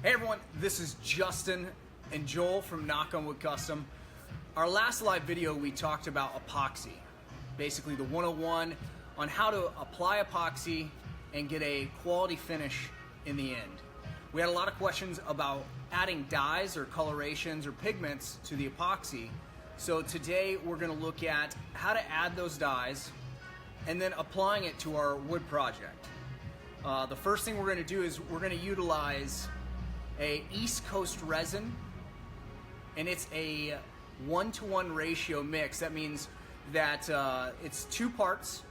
Hey everyone, this is Justin and Joel from Knock on Wood Custom. Our last live video we talked about epoxy, basically the 101 on how to apply epoxy and get a quality finish in the end. We had a lot of questions about adding dyes or colorations or pigments to the epoxy. So today we're going to look at how to add those dyes and then applying it to our wood project. The first thing we're going to do is we're going to utilize a East Coast resin, and it's a 1-to-1 ratio mix. That means that it's two parts,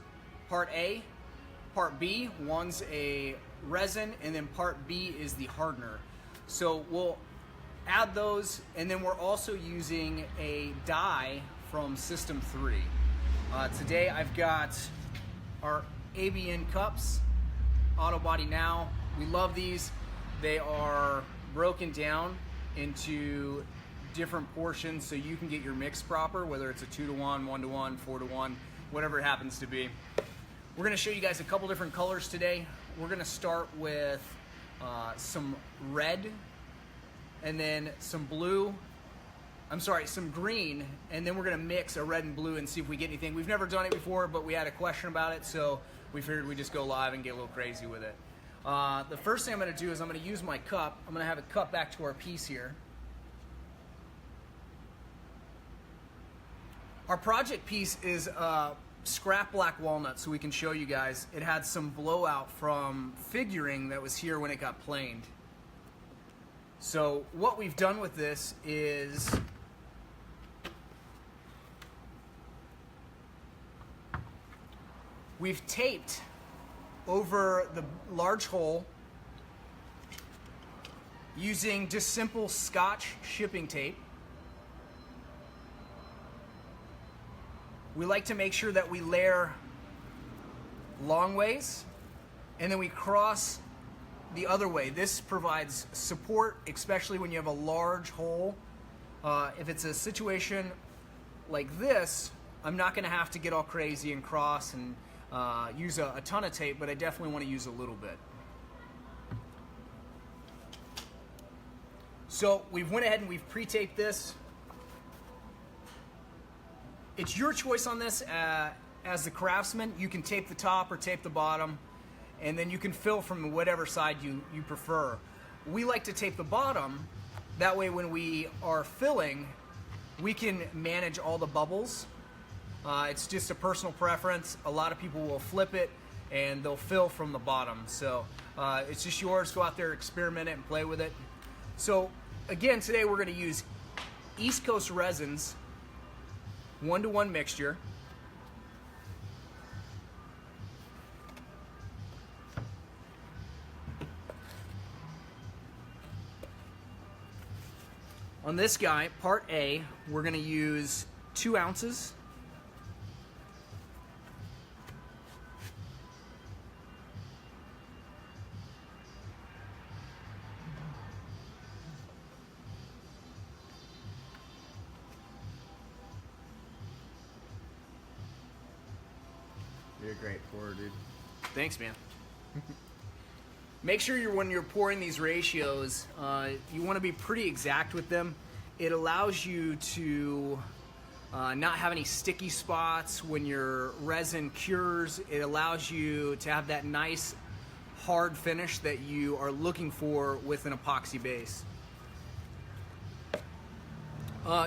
part A, part B. One's a resin and then part B is the hardener. So we'll add those, and then we're also using a dye from System 3. Today I've got our ABN cups, Auto Body Now. We love these. They are broken down into different portions so you can get your mix proper, whether it's a 2-to-1, 1-to-1, 4-to-1, whatever it happens to be. We're going to show you guys a couple different colors today. We're going to start with some red, and then some green, and then we're going to mix a red and blue and see if we get anything. We've never done it before, but we had a question about it, so we figured we'd just go live and get a little crazy with it. The first thing I'm going to do is I'm going to use my cup. I'm going to have it cut back to our piece here. Our project piece is scrap black walnut, so we can show you guys. It had some blowout from figuring that was here when it got planed. So what we've done with this is we've taped over the large hole using just simple Scotch shipping tape. We like to make sure that we layer long ways and then we cross the other way. This provides support, especially when you have a large hole. If it's a situation like this, I'm not going to have to get all crazy and cross and use a ton of tape, but I definitely want to use a little bit. So we've went ahead and we've pre-taped this. It's your choice on this as the craftsman. You can tape the top or tape the bottom, and then you can fill from whatever side you prefer. We like to tape the bottom. That way when we are filling, we can manage all the bubbles. It's just a personal preference. A lot of people will flip it and they'll fill from the bottom. So it's just yours. Go out there, experiment it, and play with it. So again, today we're going to use East Coast resins, 1-to-1 mixture. On this guy, part A, we're going to use 2 ounces. You're a great pourer, dude. Thanks, man. Make sure when you're pouring these ratios, you want to be pretty exact with them. It allows you to not have any sticky spots when your resin cures. It allows you to have that nice hard finish that you are looking for with an epoxy base.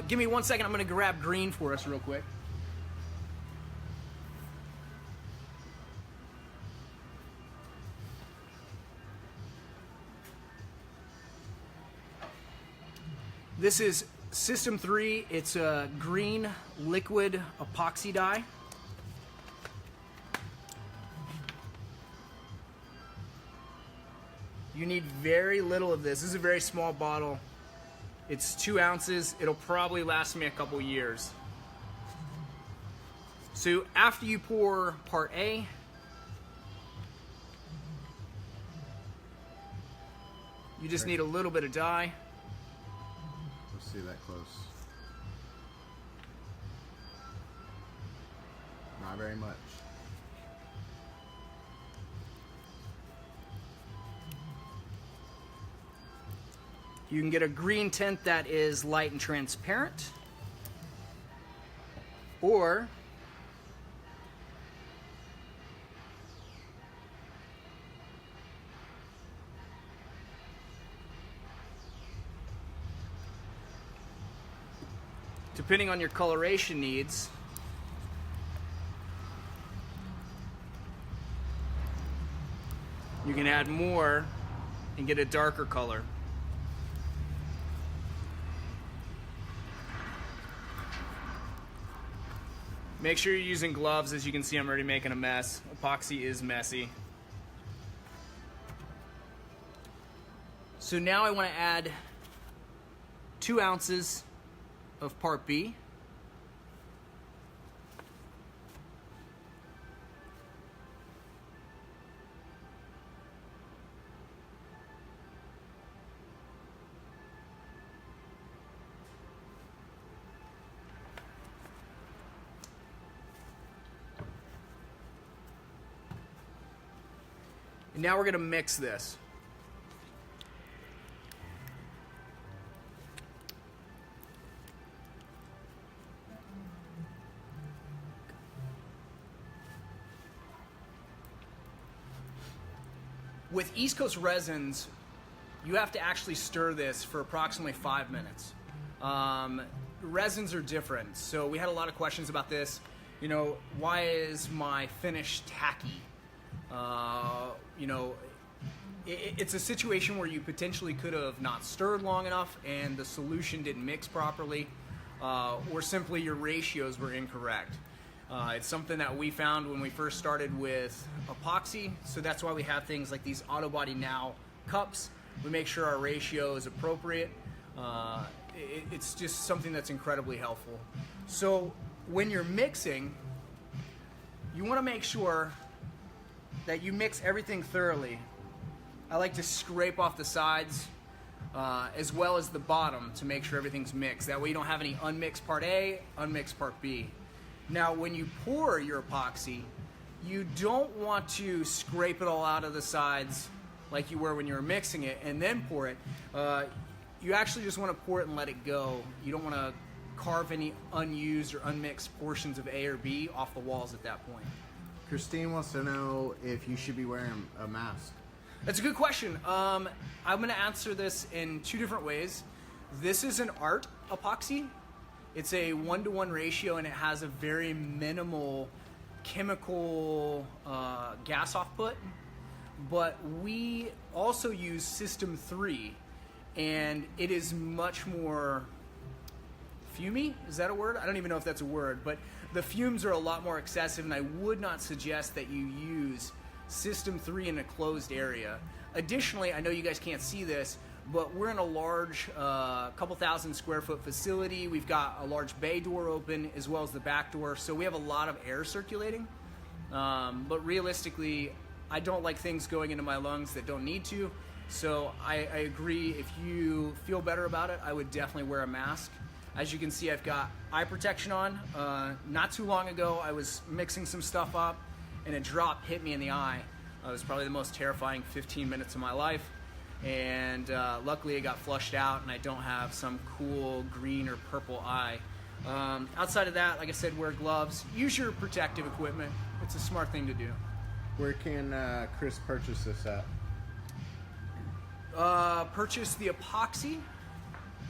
Give me 1 second. I'm going to grab green for us real quick. This is System 3. It's a green liquid epoxy dye. You need very little of this. This is a very small bottle. It's 2 ounces. It'll probably last me a couple years. So after you pour part A, you just need a little bit of dye. See that close. Not very much. You can get a green tint that is light and transparent, or depending on your coloration needs, you can add more and get a darker color. Make sure you're using gloves. As you can see, I'm already making a mess. Epoxy is messy. So now I want to add 2 ounces of part B. And now we're going to mix this. With East Coast resins, you have to actually stir this for approximately 5 minutes. Resins are different, so we had a lot of questions about this. You know, why is my finish tacky? You know, it's a situation where you potentially could have not stirred long enough and the solution didn't mix properly, or simply your ratios were incorrect. It's something that we found when we first started with epoxy, so that's why we have things like these Autobody Now cups. We make sure our ratio is appropriate. It's just something that's incredibly helpful. So when you're mixing, you want to make sure that you mix everything thoroughly. I like to scrape off the sides as well as the bottom to make sure everything's mixed. That way you don't have any unmixed part A, unmixed part B. Now when you pour your epoxy, you don't want to scrape it all out of the sides like you were when you were mixing it and then pour it. You actually just want to pour it and let it go. You don't want to carve any unused or unmixed portions of A or B off the walls at that point. Christine wants to know if you should be wearing a mask. That's a good question. I'm going to answer this in 2 different ways. This is an art epoxy. It's a 1-to-1 ratio and it has a very minimal chemical gas output. But we also use System 3 and it is much more fumey. Is that a word? I don't even know if that's a word, but the fumes are a lot more excessive and I would not suggest that you use System 3 in a closed area. Additionally, I know you guys can't see this, but we're in a large, couple thousand square foot facility. We've got a large bay door open as well as the back door, so we have a lot of air circulating. But realistically, I don't like things going into my lungs that don't need to. So I agree, if you feel better about it, I would definitely wear a mask. As you can see, I've got eye protection on. Not too long ago, I was mixing some stuff up and a drop hit me in the eye. It was probably the most terrifying 15 minutes of my life. And luckily it got flushed out and I don't have some cool green or purple eye. Outside of that, like I said, wear gloves. Use your protective equipment. It's a smart thing to do. Where can Chris purchase this at? Purchase the epoxy.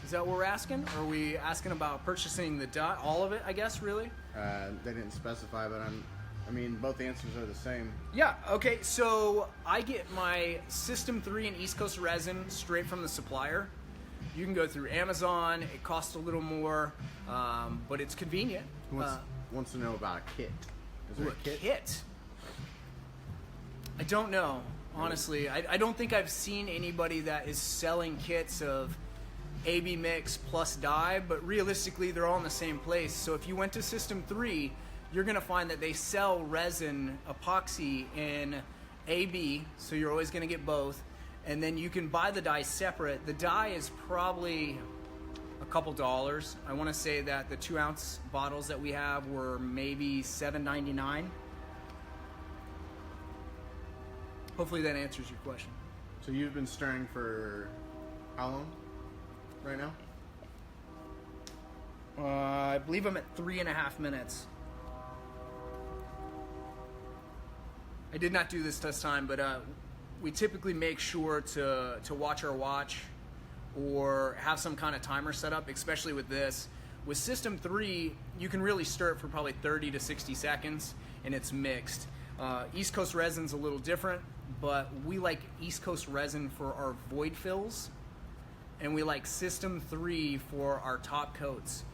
Is that what we're asking? Or are we asking about purchasing the dye? All of it, I guess, really? They didn't specify, but I mean, both answers are the same. Yeah, okay, so I get my System 3 and East Coast resin straight from the supplier. You can go through Amazon. It costs a little more, but it's convenient. Wants to know about a kit. Is there a kit? I don't know, honestly. I don't think I've seen anybody that is selling kits of AB mix plus dye, but realistically they're all in the same place. So if you went to System 3, you're going to find that they sell resin epoxy in AB, so you're always going to get both. And then you can buy the dye separate. The dye is probably a couple dollars. I want to say that the 2-ounce bottles that we have were maybe $7.99. Hopefully that answers your question. So you've been stirring for how long? right now? I believe I'm at 3.5 minutes. I did not do this test time, but we typically make sure to watch our watch or have some kind of timer set up, especially with this. With System 3, you can really stir it for probably 30 to 60 seconds, and it's mixed. East Coast resin's a little different, but we like East Coast resin for our void fills, and we like System 3 for our top coats.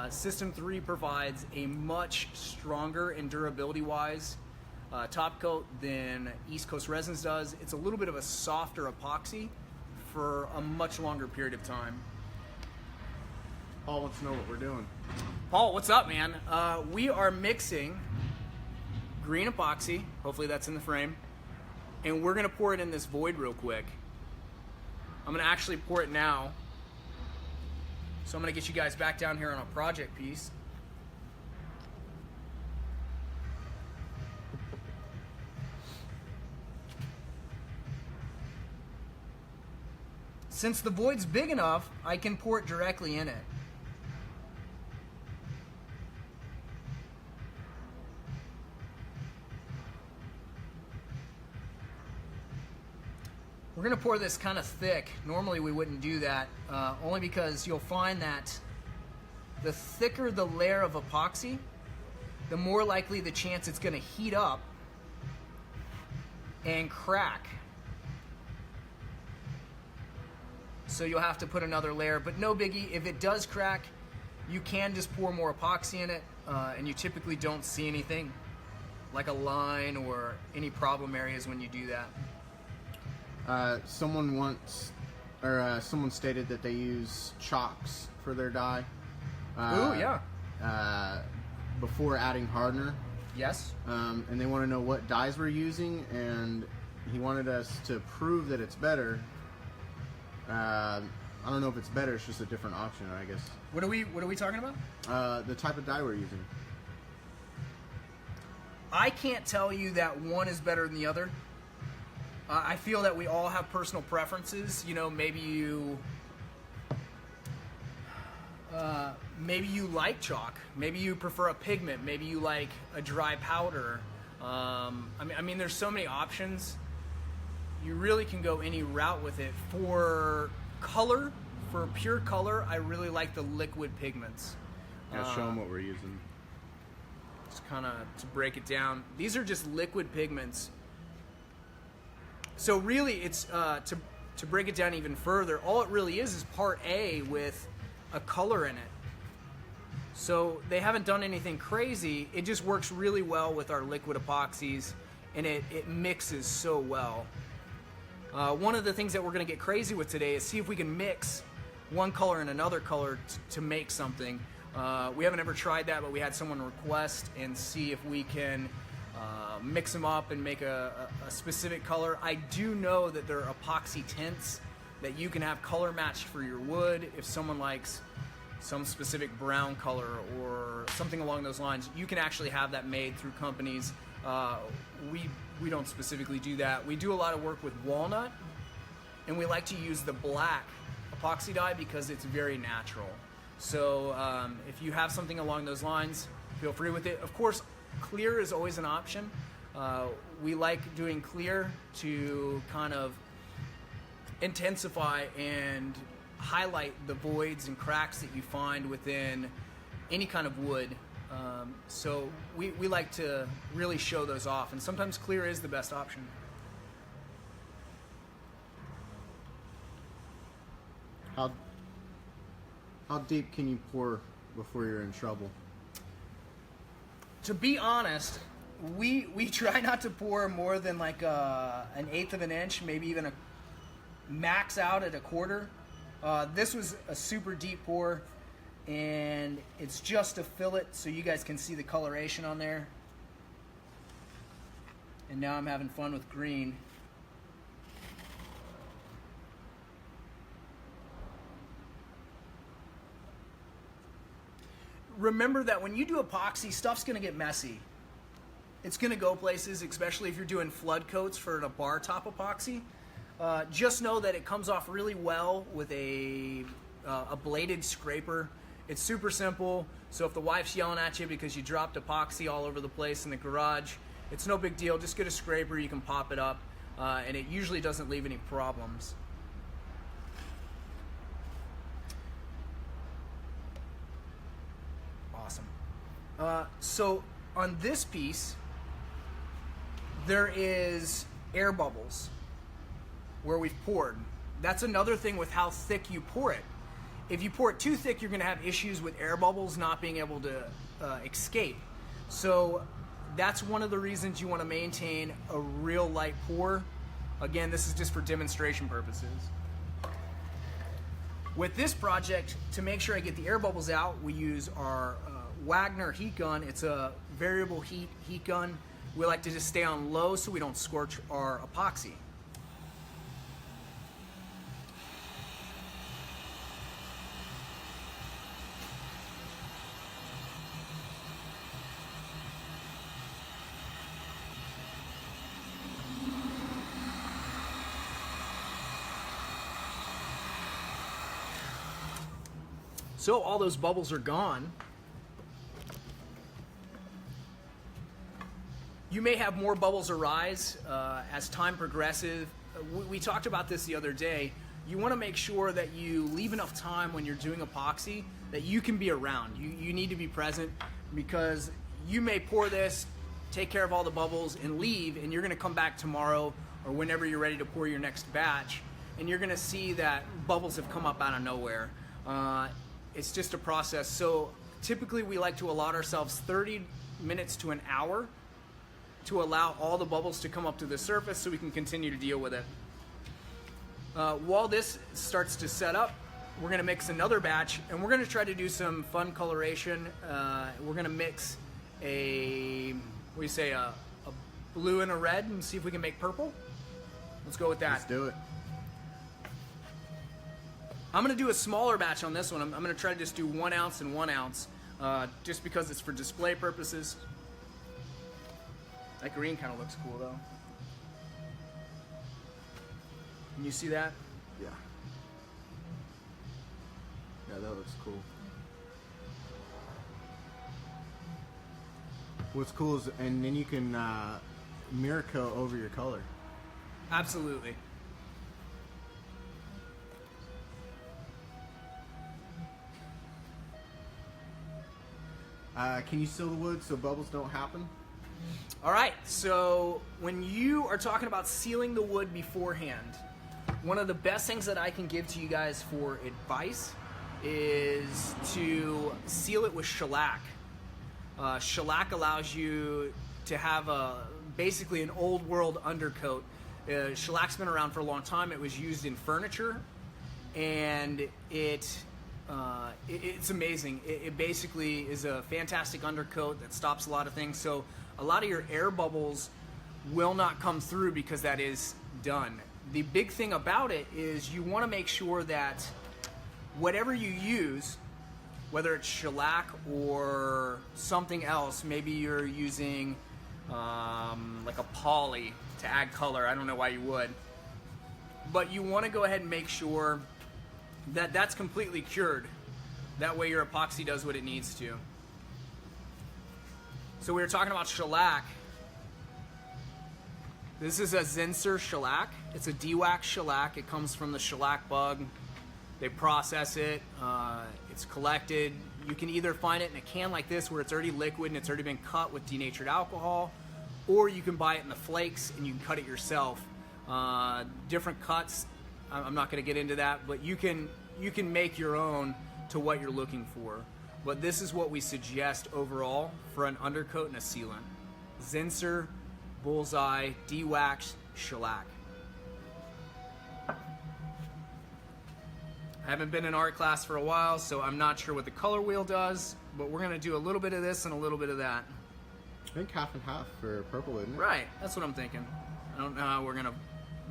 System 3 provides a much stronger and durability-wise top coat than East Coast resins does. It's a little bit of a softer epoxy for a much longer period of time. Paul wants to know what we're doing. Paul, what's up, man? We are mixing green epoxy. Hopefully that's in the frame. And we're gonna pour it in this void real quick. I'm gonna actually pour it now. So I'm gonna get you guys back down here on a project piece. Since the void's big enough, I can pour it directly in it. We're gonna pour this kind of thick. Normally we wouldn't do that, only because you'll find that the thicker the layer of epoxy, the more likely the chance it's gonna heat up and crack. So you'll have to put another layer, but no biggie. If it does crack, you can just pour more epoxy in it, and you typically don't see anything like a line or any problem areas when you do that. Someone stated that they use chalks for their dye. Ooh, yeah. Before adding hardener. Yes. And they want to know what dyes we're using, and he wanted us to prove that it's better. I don't know if it's better. It's just a different option, I guess. What are we talking about? The type of dye we're using. I can't tell you that one is better than the other. I feel that we all have personal preferences. You know, maybe you like chalk. Maybe you prefer a pigment. Maybe you like a dry powder. I mean, there's so many options. You really can go any route with it. For color, for pure color, I really like the liquid pigments. Yeah, show them what we're using. Just kind of to break it down. These are just liquid pigments. So really, it's to break it down even further. All it really is part A with a color in it. So they haven't done anything crazy. It just works really well with our liquid epoxies, and it mixes so well. One of the things that we're going to get crazy with today is see if we can mix one color and another color to make something. We haven't ever tried that, but we had someone request and see if we can mix them up and make a specific color. I do know that there are epoxy tints that you can have color matched for your wood. If someone likes some specific brown color or something along those lines, you can actually have that made through companies. We don't specifically do that. We do a lot of work with walnut, and we like to use the black epoxy dye because it's very natural. So if you have something along those lines, feel free with it. Of course, clear is always an option. We like doing clear to kind of intensify and highlight the voids and cracks that you find within any kind of wood. So we like to really show those off, and sometimes clear is the best option. How deep can you pour before you're in trouble? To be honest, we try not to pour more than like an eighth of an inch, maybe even a max out at a quarter. This was a super deep pour, and it's just to fill it so you guys can see the coloration on there. And now I'm having fun with green. Remember that when you do epoxy, stuff's gonna get messy. It's gonna go places, especially if you're doing flood coats for a bar top epoxy. Just know that it comes off really well with a a bladed scraper. It's super simple, so if the wife's yelling at you because you dropped epoxy all over the place in the garage, it's no big deal. Just get a scraper, you can pop it up, and it usually doesn't leave any problems. Awesome. So on this piece, there is air bubbles where we've poured. That's another thing with how thick you pour it. If you pour it too thick, you're going to have issues with air bubbles not being able to escape. So that's one of the reasons you want to maintain a real light pour. Again, this is just for demonstration purposes. With this project, to make sure I get the air bubbles out, we use our Wagner heat gun. It's a variable heat gun. We like to just stay on low so we don't scorch our epoxy. So all those bubbles are gone. You may have more bubbles arise as time progresses. We talked about this the other day. You want to make sure that you leave enough time when you're doing epoxy that you can be around. You need to be present, because you may pour this, take care of all the bubbles, and leave, and you're going to come back tomorrow or whenever you're ready to pour your next batch, and you're going to see that bubbles have come up out of nowhere. It's just a process. So typically we like to allot ourselves 30 minutes to an hour to allow all the bubbles to come up to the surface so we can continue to deal with it. While this starts to set up, we're going to mix another batch, and we're going to try to do some fun coloration. We're going to mix a blue and a red and see if we can make purple. Let's go with that. Let's do it. I'm going to do a smaller batch on this one. I'm going to try to just do 1 ounce and 1 ounce, just because it's for display purposes. That green kind of looks cool, though. Can you see that? Yeah. Yeah, that looks cool. What's cool is, and then you can mirror coat over your color. Absolutely. Can you seal the wood so bubbles don't happen? All right, so when you are talking about sealing the wood beforehand, one of the best things that I can give to you guys for advice is to seal it with shellac. Shellac allows you to have basically an old world undercoat. Shellac's been around for a long time. It was used in furniture, and it's amazing. It basically is a fantastic undercoat that stops a lot of things. So a lot of your air bubbles will not come through because that is done. The big thing about it is you want to make sure that whatever you use, whether it's shellac or something else, maybe you're using like a poly to add color. I don't know why you would. But you want to go ahead and make sure that that's completely cured. That way your epoxy does what it needs to. So we were talking about shellac. This is a Zinsser shellac. It's a dewax shellac. It comes from the shellac bug. They process it. It's collected. You can either find it in a can like this where it's already liquid and it's already been cut with denatured alcohol, or you can buy it in the flakes and you can cut it yourself. Different cuts. I'm not going to get into that, but you can make your own to what you're looking for. But this is what we suggest overall for an undercoat and a sealant. Zinsser Bullseye Dewax Shellac. I haven't been in art class for a while, so I'm not sure what the color wheel does, but we're going to do a little bit of this and a little bit of that. I think half and half for purple, isn't it? Right, that's what I'm thinking. I don't know how we're going to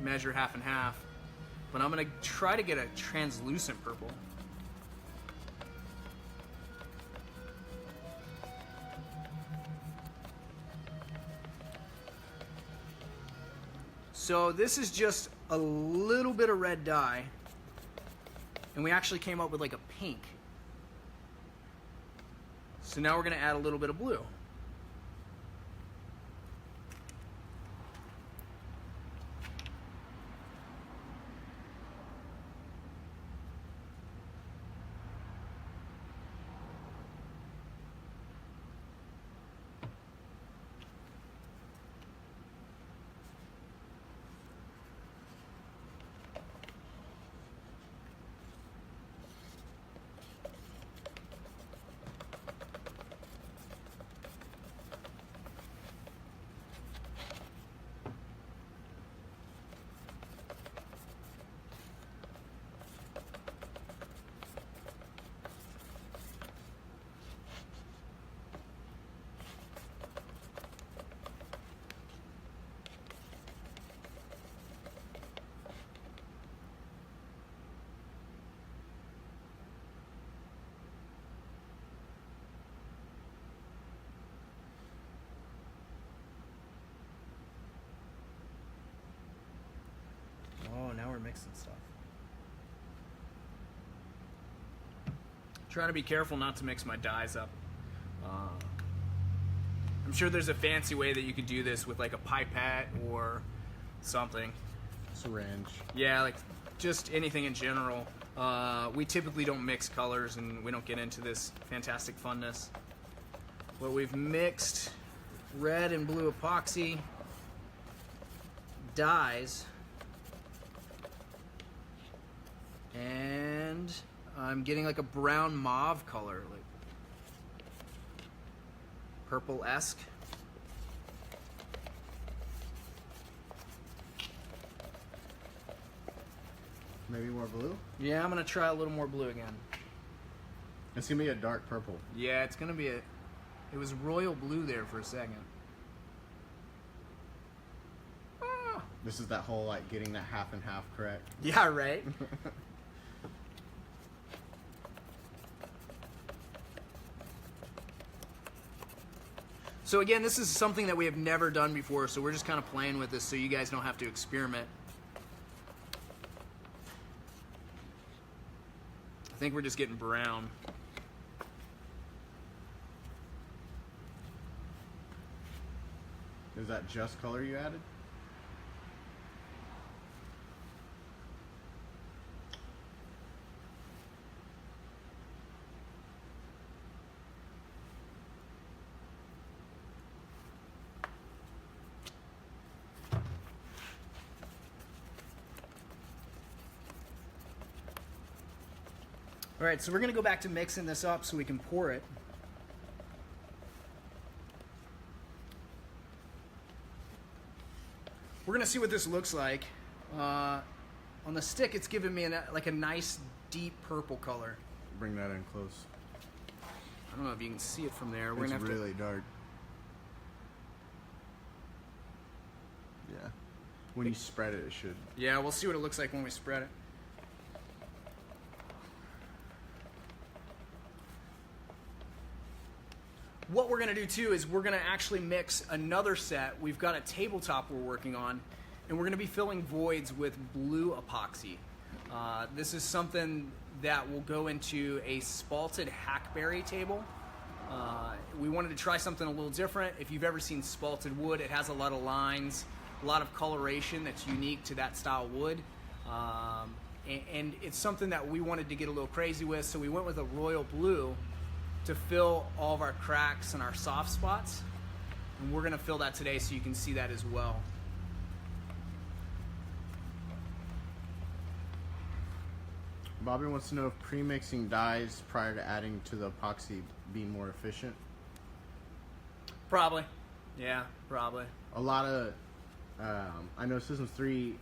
measure half and half, but I'm going to try to get a translucent purple. So this is just a little bit of red dye. and we actually came up with like a pink. So now we're going to add a little bit of blue. Oh, now we're mixing stuff. Trying to be careful not to mix my dyes up. I'm sure there's a fancy way that you could do this with like a pipette or something. Syringe. Yeah, like just anything in general. We typically don't mix colors and we don't get into this fantastic funness. But we've mixed red and blue epoxy dyes, and I'm getting like a brown mauve color, like purple-esque. Maybe more blue? Yeah, I'm gonna try a little more blue again. It's gonna be a dark purple. Yeah, it's gonna be it was royal blue there for a second. Ah. This is that whole like getting that half and half correct. Yeah, right? So again, this is something that we have never done before, so we're just kind of playing with this so you guys don't have to experiment. I think we're just getting brown. Is that just color you added? All right, so we're gonna go back to mixing this up so we can pour it. We're gonna see what this looks like. On the stick, it's giving me like a nice deep purple color. Bring that in close. I don't know if you can see it from there. We're It's gonna have really dark. Yeah. When you spread it, it should. Yeah, we'll see what it looks like when we spread it. What we're gonna do too is we're gonna actually mix another set. We've got a tabletop we're working on, and we're gonna be filling voids with blue epoxy. This is something that will go into a spalted hackberry table. We wanted to try something a little different. If you've ever seen spalted wood, it has a lot of lines, a lot of coloration that's unique to that style wood. And it's something that we wanted to get a little crazy with, so we went with a royal blue to fill all of our cracks and our soft spots. And we're gonna fill that today so you can see that as well. Bobby wants to know if pre-mixing dyes prior to adding to the epoxy be more efficient. Probably. Yeah, probably. A lot of, I know Systems 3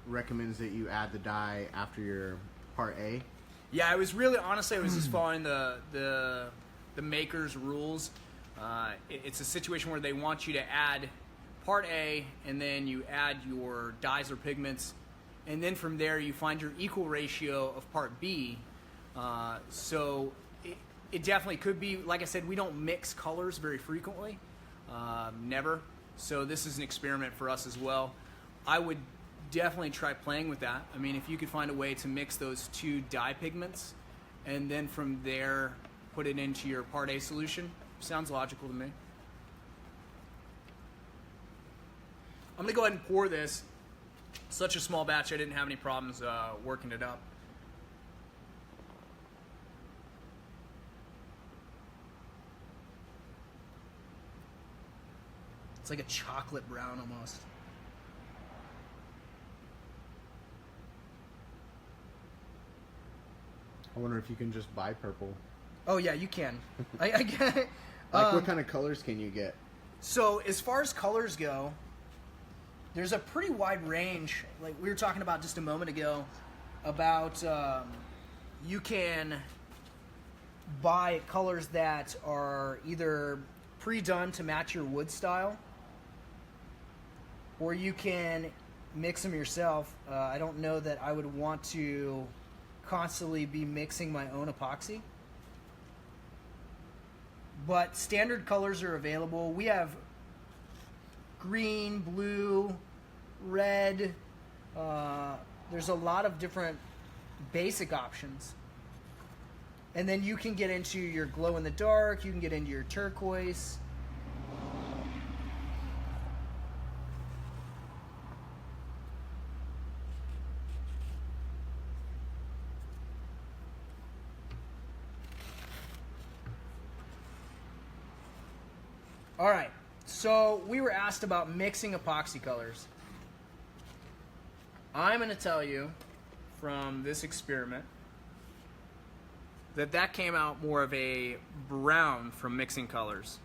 recommends that you add the dye after your part A. Yeah, I was really, honestly, I was just following the maker's rules. It's a situation where they want you to add part A, and then you add your dyes or pigments, and then from there you find your equal ratio of part B. So it definitely could be, like I said, we don't mix colors very frequently, never. So this is an experiment for us as well. I would definitely try playing with that. I mean, if you could find a way to mix those two dye pigments and then from there put it into your Part A solution, sounds logical to me. I'm going to go ahead and pour this. Such a small batch, I didn't have any problems working it up. It's like a chocolate brown almost. I wonder if you can just buy purple. Oh yeah, you can. I get it. Like what kind of colors can you get? So as far as colors go, there's a pretty wide range. Like we were talking about just a moment ago about you can buy colors that are either pre-done to match your wood style, or you can mix them yourself. I don't know that I would want to constantly be mixing my own epoxy, but standard colors are available. We have green, blue, red. There's a lot of different basic options. And then you can get into your glow in the dark, you can get into your turquoise. All right, so we were asked about mixing epoxy colors. I'm going to tell you from this experiment that came out more of a brown from mixing colors.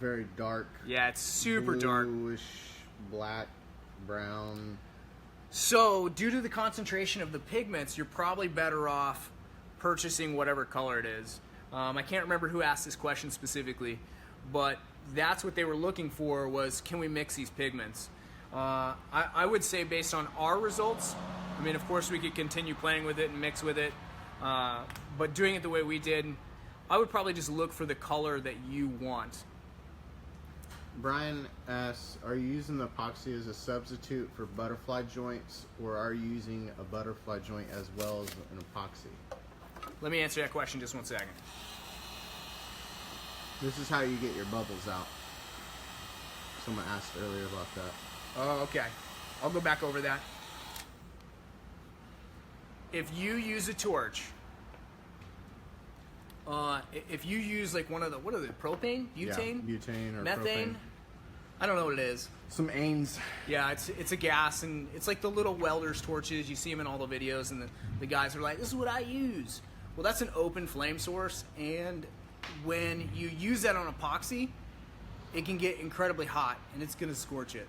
Very dark. Yeah, it's super dark. Bluish, black, brown. So, due to the concentration of the pigments, you're probably better off purchasing whatever color it is. I can't remember who asked this question specifically, but that's what they were looking for, was can we mix these pigments? I would say based on our results, I mean, of course we could continue playing with it and mix with it, but doing it the way we did, I would probably just look for the color that you want. Brian asks, are you using the epoxy as a substitute for butterfly joints, or are you using a butterfly joint as well as an epoxy? Let me answer that question just one second. This is how you get your bubbles out. Someone asked earlier about that. Oh, okay. I'll go back over that. If you use a torch, if you use like one of the, what are they, propane? Butane? Yeah, butane or methane? propane. I don't know what it is. Some Ains. Yeah, it's a gas, and it's like the little welder's torches. You see them in all the videos, and the guys are like, this is what I use. Well, that's an open flame source, and when you use that on epoxy, it can get incredibly hot, and it's going to scorch it.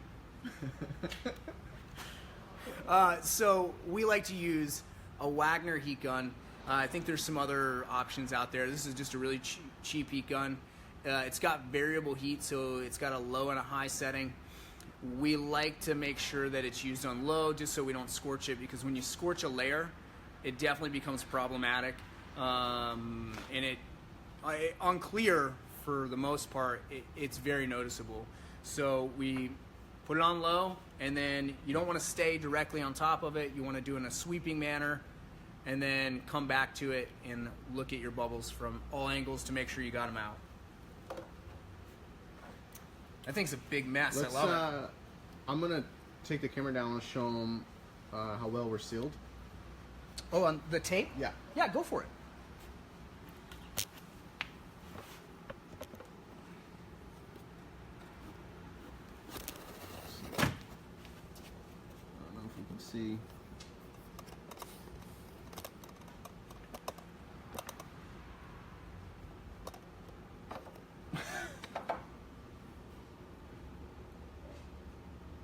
So we like to use a Wagner heat gun. I think there's some other options out there. This is just a really cheap heat gun. It's got variable heat, so it's got a low and a high setting. We like to make sure that it's used on low just so we don't scorch it, because when you scorch a layer, it definitely becomes problematic. And on clear, for the most part, it's very noticeable. So we put it on low, and then you don't want to stay directly on top of it. You want to do it in a sweeping manner, and then come back to it and look at your bubbles from all angles to make sure you got them out. I think it's a big mess. I love it. I'm going to take the camera down and show them how well we're sealed. Oh, on the tape? Yeah. Yeah, go for it. I don't know if you can see.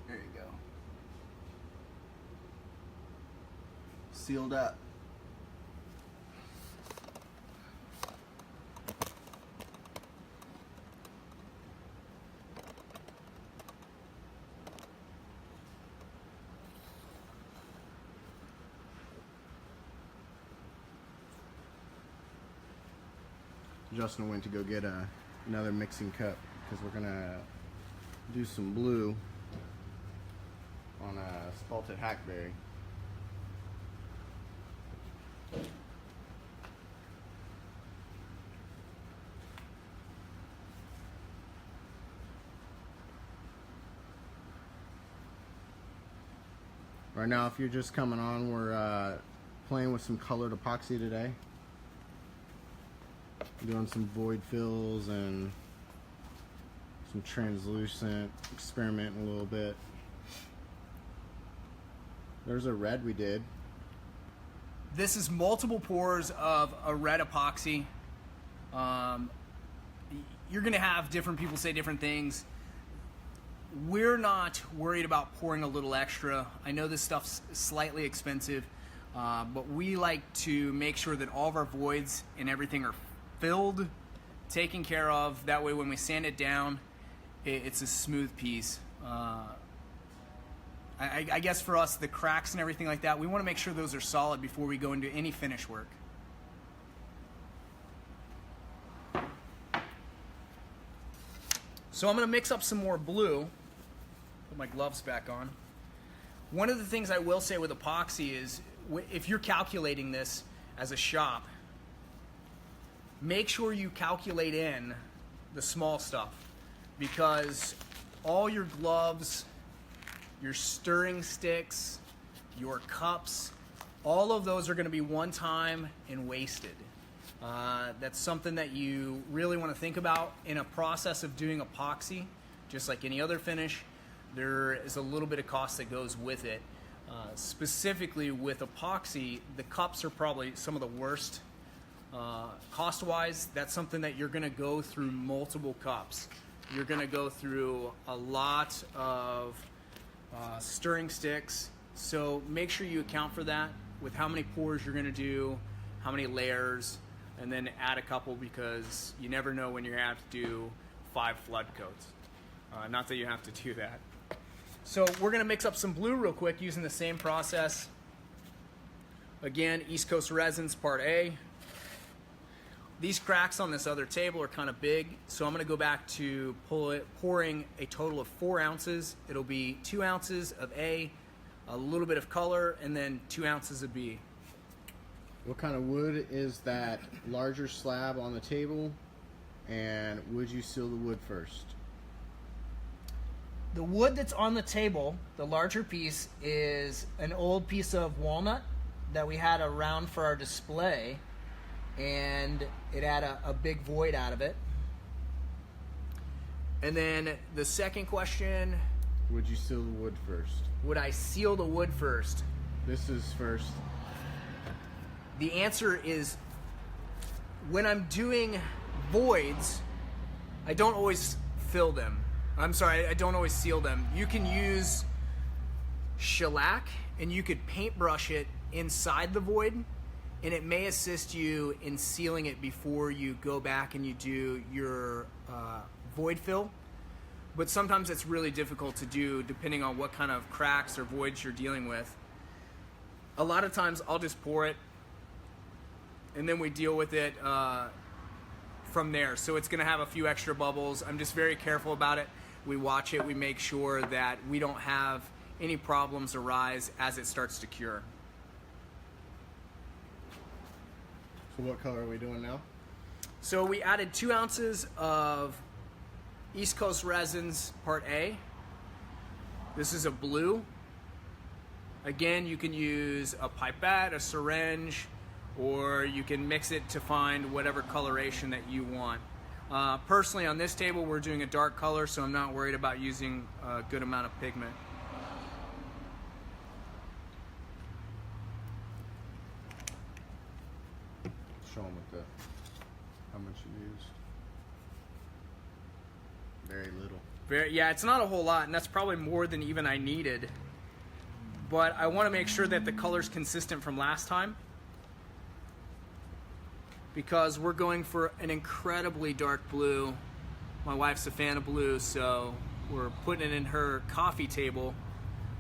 There you go. Sealed up. Justin went to go get another mixing cup because we're gonna do some blue. on a Spalted hackberry. Right now, if you're just coming on, we're playing with some colored epoxy today. Doing some void fills and some translucent, experimenting a little bit. There's a red we did. This is multiple pours of a red epoxy. You're gonna have different people say different things. We're not worried about pouring a little extra. I know this stuff's slightly expensive, but we like to make sure that all of our voids and everything are filled, taken care of. That way when we sand it down, it's a smooth piece. I guess for us, the cracks and everything like that, we want to make sure those are solid before we go into any finish work. So I'm going to mix up some more blue. Put my gloves back on. One of the things I will say with epoxy is, if you're calculating this as a shop, make sure you calculate in the small stuff, because all your gloves, your stirring sticks, your cups, all of those are going to be one time and wasted. That's something that you really want to think about in a process of doing epoxy. Just like any other finish, there is a little bit of cost that goes with it. Specifically with epoxy, the cups are probably some of the worst. Cost-wise, that's something that you're going to go through multiple cups. You're going to go through a lot of stirring sticks, so make sure you account for that with how many pours you're going to do, how many layers, and then add a couple, because you never know when you're going to have to do 5 flood coats. Not that you have to do that. So we're going to mix up some blue real quick using the same process. Again, East Coast Resins Part A. These cracks on this other table are kind of big, so I'm going to go back to pouring a total of 4 ounces. It'll be 2 ounces of A, a little bit of color, and then 2 ounces of B. What kind of wood is that larger slab on the table, and would you seal the wood first? The wood that's on the table, the larger piece, is an old piece of walnut that we had around for our display, and it had a big void out of it. And then the second question, would you seal the wood first? Would I seal the wood first? This is first. The answer is, when I'm doing voids, I don't always fill them. I'm sorry, I don't always seal them. You can use shellac and you could paintbrush it inside the void, and it may assist you in sealing it before you go back and you do your void fill. But sometimes it's really difficult to do depending on what kind of cracks or voids you're dealing with. A lot of times I'll just pour it and then we deal with it from there. So it's gonna have a few extra bubbles. I'm just very careful about it. We watch it, we make sure that we don't have any problems arise as it starts to cure. So what color are we doing now? So we added 2 ounces of East Coast Resins Part A. This is a blue. Again, you can use a pipette, a syringe, or you can mix it to find whatever coloration that you want. Personally, on this table, we're doing a dark color, so I'm not worried about using a good amount of pigment. Show them what how much you used. Very little. Yeah, it's not a whole lot, and that's probably more than even I needed. But I want to make sure that the color's consistent from last time, because we're going for an incredibly dark blue. My wife's a fan of blue, so we're putting it in her coffee table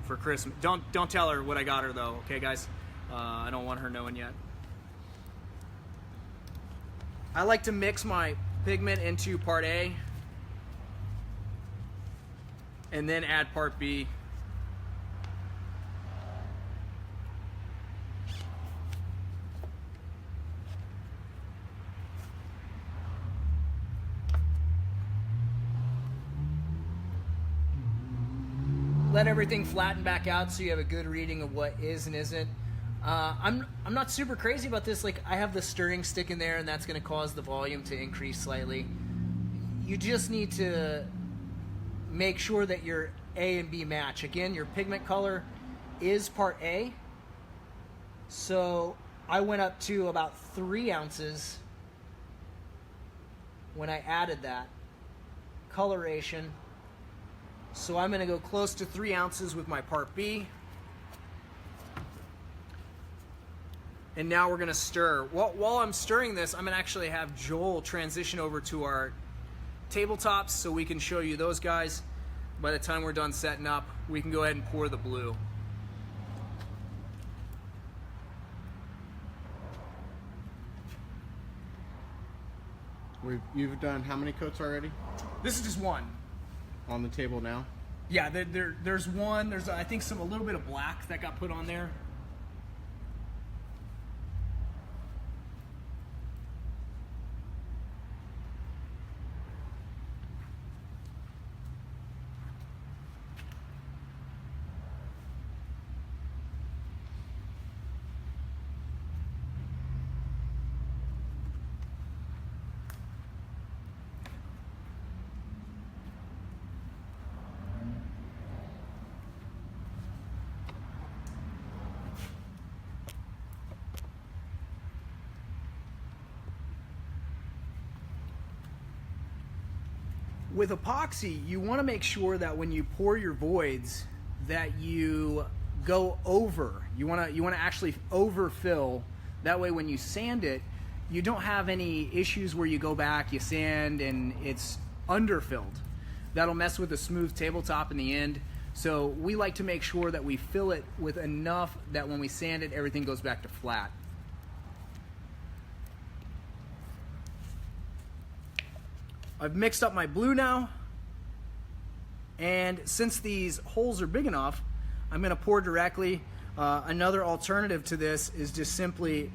for Christmas. Don't tell her what I got her though, okay guys? I don't want her knowing yet. I like to mix my pigment into Part A and then add Part B. let everything flatten back out so you have a good reading of what is and isn't. I'm not super crazy about this. Like, I have the stirring stick in there, and that's going to cause the volume to increase slightly. You just need to make sure that your A and B match. Again, your pigment color is part A. So I went up to about 3 ounces when I added that coloration. So I'm going to go close to 3 ounces with my part B. And now we're going to stir. While I'm stirring this, I'm going to actually have Joel transition over to our tabletops so we can show you those guys. By the time we're done setting up, we can go ahead and pour the blue. You've done how many coats already? This is just one. On the table now? Yeah, there's one. There's, I think, a little bit of black that got put on there. With epoxy, you want to make sure that when you pour your voids that you go over. You want to actually overfill. That way when you sand it, you don't have any issues where you go back, you sand, and it's underfilled. That'll mess with the smooth tabletop in the end. So we like to make sure that we fill it with enough that when we sand it, everything goes back to flat. I've mixed up my blue now, and since these holes are big enough, I'm going to pour directly. Another alternative to this is just simply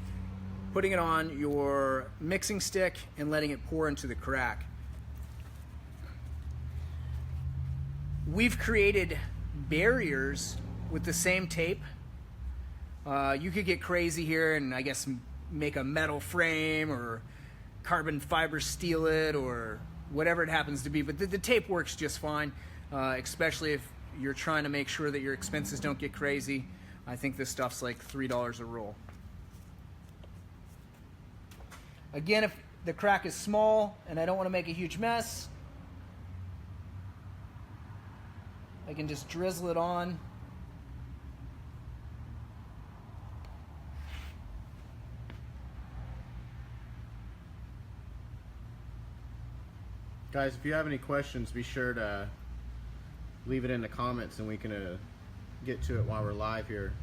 putting it on your mixing stick and letting it pour into the crack. We've created barriers with the same tape. You could get crazy here and I guess make a metal frame or carbon fiber steel it or whatever it happens to be, but the tape works just fine, especially if you're trying to make sure that your expenses don't get crazy. I think this stuff's like $3 a roll. Again, if the crack is small and I don't want to make a huge mess, I can just drizzle it on. Guys, if you have any questions, be sure to leave it in the comments and we can get to it while we're live here.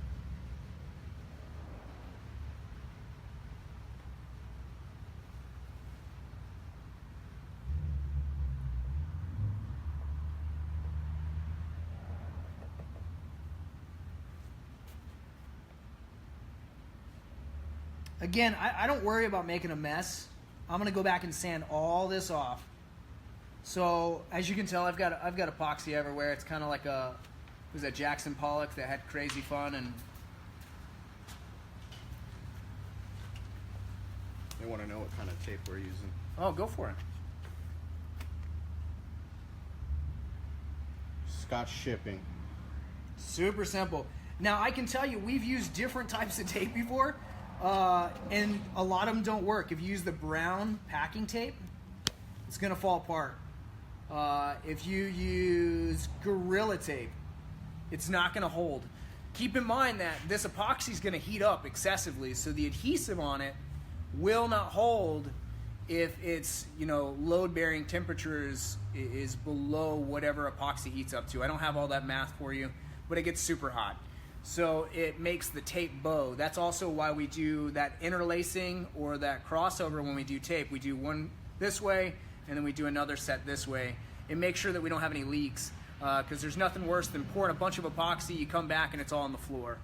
Again, I don't worry about making a mess. I'm gonna go back and sand all this off. So as you can tell, I've got epoxy everywhere. It's kind of like was that Jackson Pollock that had crazy fun, and They want to know what kind of tape we're using. oh, go for it. Scotch shipping. Super simple. Now I can tell you, we've used different types of tape before, and a lot of them don't work. If you use the brown packing tape, it's gonna fall apart. If you use Gorilla Tape, it's not going to hold. Keep in mind that this epoxy is going to heat up excessively, so the adhesive on it will not hold if its load-bearing temperatures is below whatever epoxy heats up to. I don't have all that math for you, but it gets super hot. So it makes the tape bow. That's also why we do that interlacing or that crossover when we do tape. We do one this way, and then we do another set this way, and make sure that we don't have any leaks, because there's nothing worse than pouring a bunch of epoxy, you come back and it's all on the floor.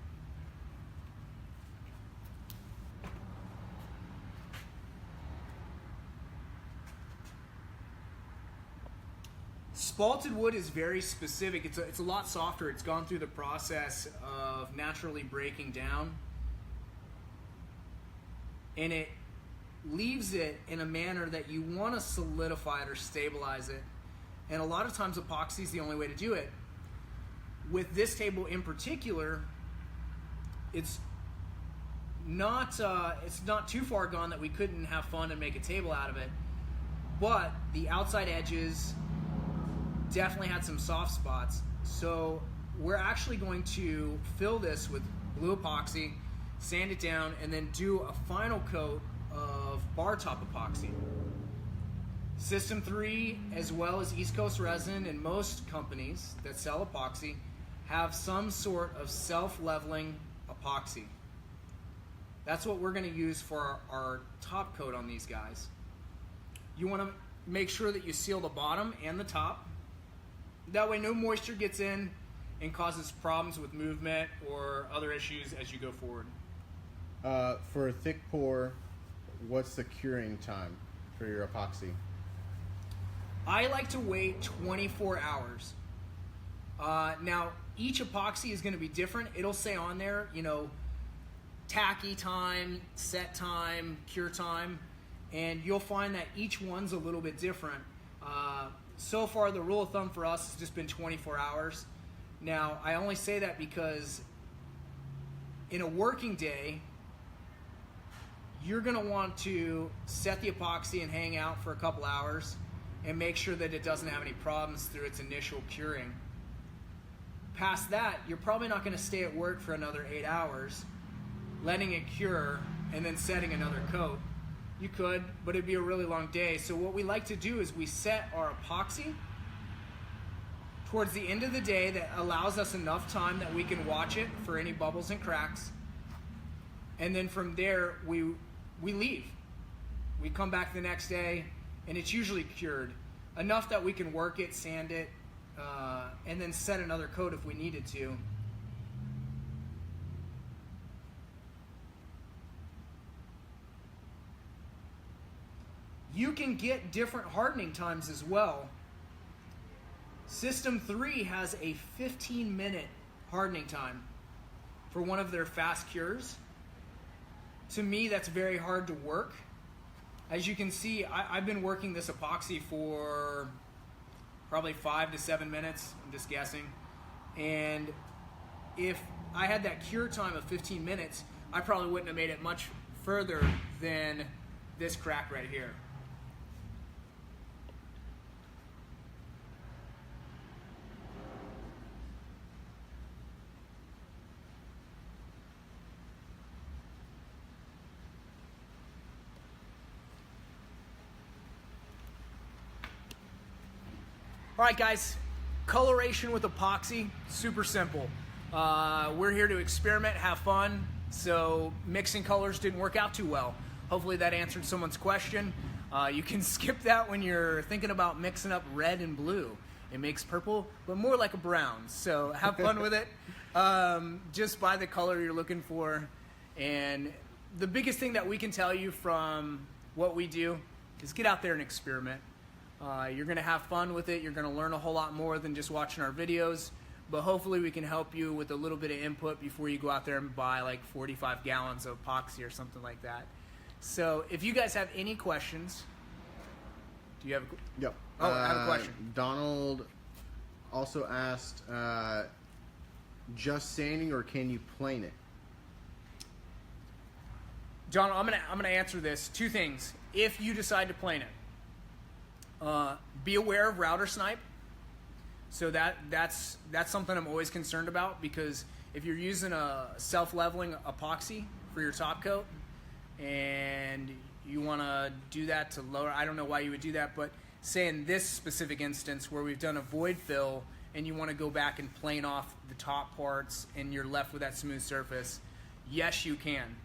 Spalted wood is very specific. It's a lot softer. It's gone through the process of naturally breaking down, and it leaves it in a manner that you want to solidify it or stabilize it. And a lot of times epoxy is the only way to do it. With this table in particular, it's not too far gone that we couldn't have fun and make a table out of it, but the outside edges definitely had some soft spots. So we're actually going to fill this with blue epoxy, sand it down, and then do a final coat of bar top epoxy. System 3, as well as East Coast Resin and most companies that sell epoxy, have some sort of self-leveling epoxy. That's what we're going to use for our top coat on these guys. You want to make sure that you seal the bottom and the top. That way no moisture gets in and causes problems with movement or other issues as you go forward. For a thick pour, what's the curing time for your epoxy? I like to wait 24 hours. Now, each epoxy is going to be different. It'll say on there, you know, tacky time, set time, cure time, and you'll find that each one's a little bit different. So far, the rule of thumb for us has just been 24 hours. Now, I only say that because in a working day, you're going to want to set the epoxy and hang out for a couple hours and make sure that it doesn't have any problems through its initial curing. Past that, you're probably not going to stay at work for another 8 hours, letting it cure and then setting another coat. You could, but it'd be a really long day. So what we like to do is we set our epoxy towards the end of the day that allows us enough time that we can watch it for any bubbles and cracks. And then from there, we leave. We come back the next day, and it's usually cured. Enough that we can work it, sand it, and then set another coat if we needed to. You can get different hardening times as well. System 3 has a 15-minute hardening time for one of their fast cures. To me, that's very hard to work. As you can see, I've been working this epoxy for probably 5 to 7 minutes, I'm just guessing. And if I had that cure time of 15 minutes, I probably wouldn't have made it much further than this crack right here. All right, guys, coloration with epoxy, super simple. We're here to experiment, have fun, so mixing colors didn't work out too well. Hopefully that answered someone's question. You can skip that when you're thinking about mixing up red and blue. It makes purple, but more like a brown, so have fun with it. Just buy the color you're looking for, and the biggest thing that we can tell you from what we do is get out there and experiment. You're going to have fun with it. You're going to learn a whole lot more than just watching our videos, but hopefully we can help you with a little bit of input before you go out there and buy like 45 gallons of epoxy or something like that. So if you guys have any questions, do you have a Yep. Oh, I have a question. Donald also asked, just sanding or can you plane it? John, I'm gonna answer this. Two things. If you decide to plane it, be aware of router snipe. So that's something I'm always concerned about, because if you're using a self-leveling epoxy for your top coat and you want to do that to lower, I don't know why you would do that, but say in this specific instance where we've done a void fill and you want to go back and plane off the top parts and you're left with that smooth surface, yes, you can.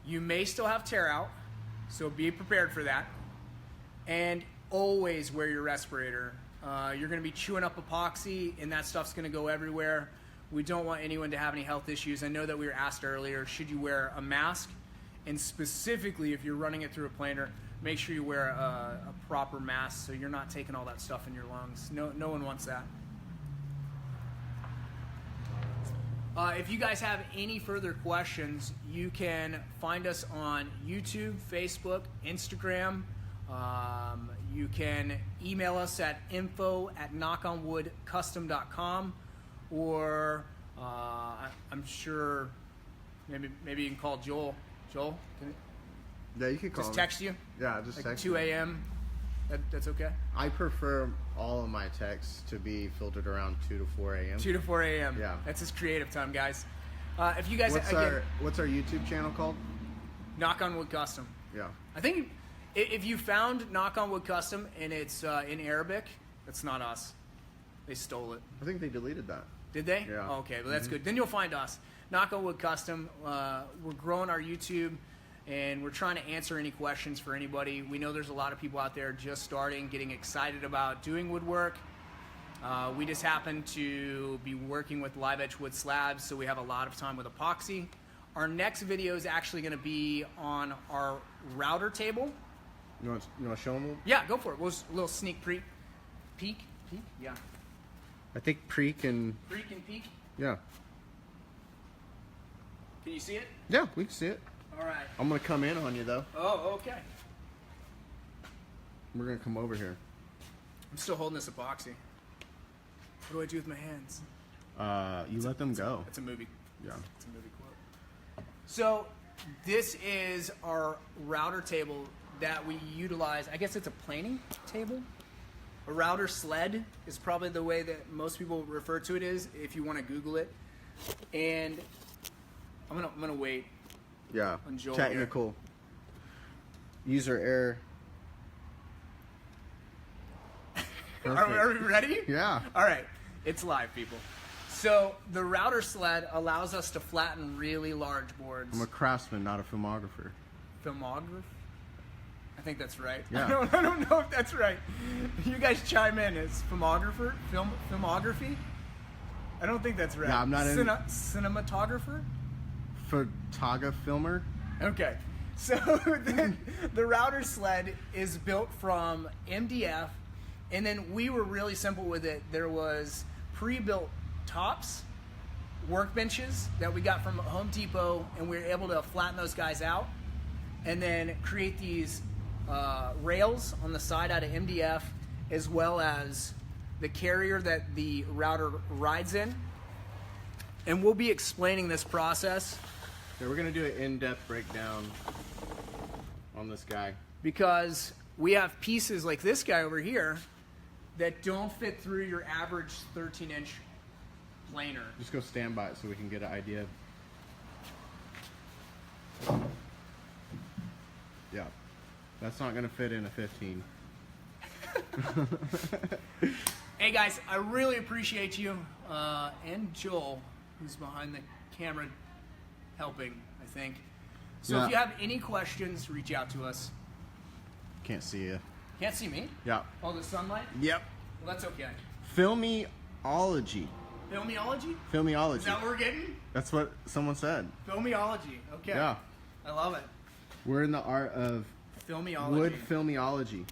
You may still have tear out, so be prepared for that. And always wear your respirator. You're going to be chewing up epoxy and that stuff's going to go everywhere. We don't want anyone to have any health issues. I know that we were asked earlier, should you wear a mask? And specifically if you're running it through a planer, make sure you wear a proper mask so you're not taking all that stuff in your lungs. No one wants that. If you guys have any further questions, you can find us on YouTube, Facebook, Instagram. You can email us at info@knockonwoodcustom.com, or I'm sure maybe you can call Joel. Joel, Yeah, you can call just me. text you? Yeah, just Like text 2 me. a.m.? That's okay? I prefer all of my texts to be filtered around 2 to 4 a.m. 2 to 4 a.m. Yeah. That's his creative time, guys. If you guys... What's our YouTube channel called? Knock on Wood Custom. Yeah. I think if you found Knock on Wood Custom and it's in Arabic, that's not us. They stole it. I think they deleted that. Did they? Yeah. Oh, okay, well that's good. Then you'll find us. Knock on Wood Custom. We're growing our YouTube, and we're trying to answer any questions for anybody. We know there's a lot of people out there just starting, getting excited about doing woodwork. We just happen to be working with live edge wood slabs, so we have a lot of time with epoxy. Our next video is actually going to be on our router table. You want to show them? Yeah, go for it. We'll just, a little sneak peek. Yeah. I think Preek and Peek. yeah. Can you see it? Yeah, we can see it. All right. I'm gonna come in on you though. Oh, okay. We're gonna come over here. I'm still holding this epoxy. What do I do with my hands? You let them go. It's a movie. Yeah. It's a movie quote. So this is our router table that we utilize. I guess it's a planing table. A router sled is probably the way that most people refer to it is, if you want to Google it. And I'm gonna wait. Yeah. On Joel Technical. User error. Are we ready? Yeah. All right. It's live, people. So the router sled allows us to flatten really large boards. I'm a craftsman, not a filmographer. Filmographer? I think that's right. Yeah. I don't know if that's right. You guys chime in. It's filmographer? Filmography? I don't think that's right. Yeah, I'm not in- Cinematographer? Filmer. Okay. So the router sled is built from MDF, and then we were really simple with it. There was pre-built tops, workbenches that we got from Home Depot, and we were able to flatten those guys out and then create these rails on the side out of MDF, as well as the carrier that the router rides in. And we'll be explaining this process Yeah, we're gonna do an in-depth breakdown on this guy. because we have pieces like this guy over here that don't fit through your average 13-inch planer. Just go stand by it so we can get an idea. Yeah, that's not gonna fit in a 15. Hey guys, I really appreciate you, and Joel, who's behind the camera helping, I think. So Yeah. if you have any questions, reach out to us. Can't see you. Can't see me? Yeah. Oh, the sunlight? Yep. Well, that's okay. Filmiology. Filmiology? Filmiology. Is that what we're getting? That's what someone said. Filmiology. Okay. Yeah. I love it. We're in the art of Filmiology. wood filmiology.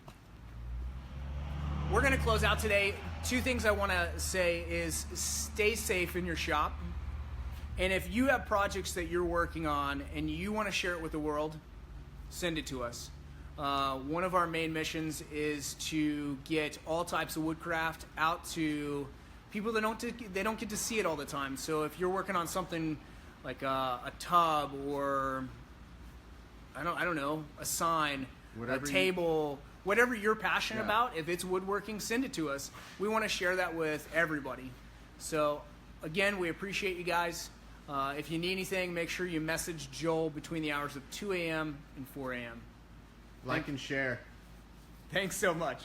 We're going to close out today. Two things I want to say is stay safe in your shop. And if you have projects that you're working on and you want to share it with the world, send it to us. One of our main missions is to get all types of woodcraft out to people that don't get to see it all the time. So if you're working on something like a tub or I don't know, a sign, Whatever a table, whatever you're passionate about, if it's woodworking, send it to us. We want to share that with everybody. So again, we appreciate you guys. If you need anything, make sure you message Joel between the hours of 2 a.m. and 4 a.m. Like and share. Thanks so much.